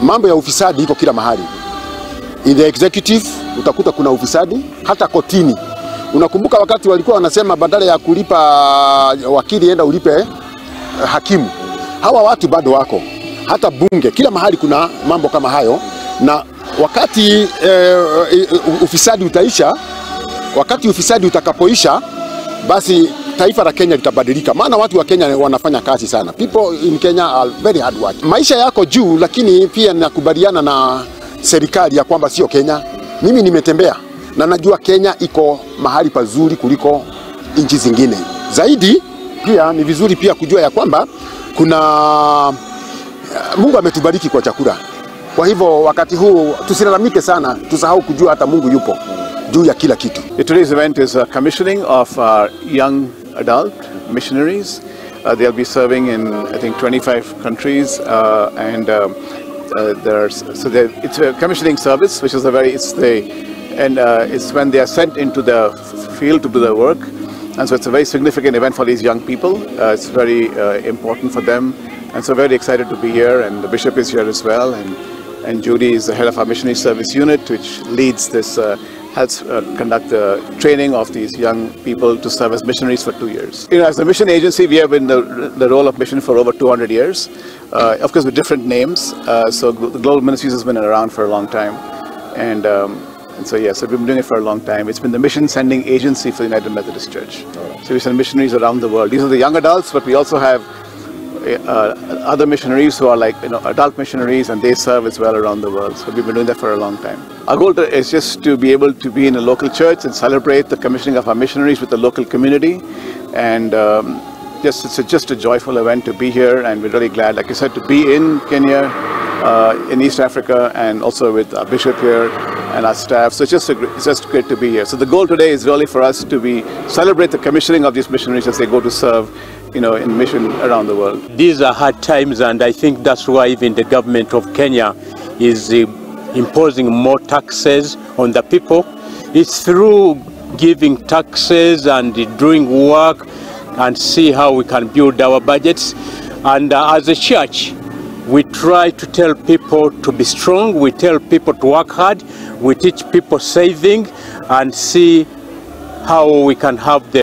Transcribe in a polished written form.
mambo ya ufisadi iko kila mahali. In the executive utakuta kuna ufisadi, hata kotini. Unakumbuka wakati walikuwa wanasema badala ya kulipa wakili enda ulipe hakimu. Hawa watu bado wako. Hata bunge, kila mahali kuna mambo kama hayo, na wakati ufisadi utaisha, wakati ufisadi utakapoisha, basi taifa la Kenya litabadilika. Maana watu wa Kenya wanafanya kazi sana. People in Kenya are very hard work. Maisha yako juu, lakini pia nakubaliana na serikali ya kwamba sio Kenya. Mimi nimetembea na najua Kenya iko mahali pazuri kuliko nchi zingine. Zaidi pia ni vizuri pia kujua ya kwamba kuna Mungu ametubariki kwa chakula. Kwa hivyo wakati huu tusilalamike sana, tusahau kujua hata Mungu yupo juu ya kila kitu. Today's event is a commissioning of young adult missionaries. They'll be serving in I think 25 countries it's a commissioning service, which is it's when they are sent into the field to do their work, and so it's a very significant event for these young people. It's very important for them, and so very excited to be here. And the bishop is here as well, and Judy is the head of our missionary service unit, which leads this, helps conduct the training of these young people to serve as missionaries for 2 years. You know, as a mission agency, we have been the role of mission for over 200 years, of course with different names. So the Global Ministries has been around for a long time, and so yes, we've been doing it for a long time. It's been the mission sending agency for the United Methodist Church. So we send missionaries around the world. These are the young adults, but we also have other missionaries who are like adult missionaries, and they serve as well around the world. So we've been doing that for a long time. Our goal is just to be able to be in a local church and celebrate the commissioning of our missionaries with the local community, and it's just a joyful event to be here, and we're really glad, like I said, to be in Kenya, in East Africa, and also with our bishop here and our staff. So it's just great to be here. So the goal today is really for us to celebrate the commissioning of these missionaries as they go to serve, in mission around the world. These are hard times, and I think that's why even the government of Kenya is imposing more taxes on the people. It's through giving taxes and doing work and see how we can build our budgets. And as a church, we try to tell people to be strong, we tell people to work hard, we teach people saving and see how we can have the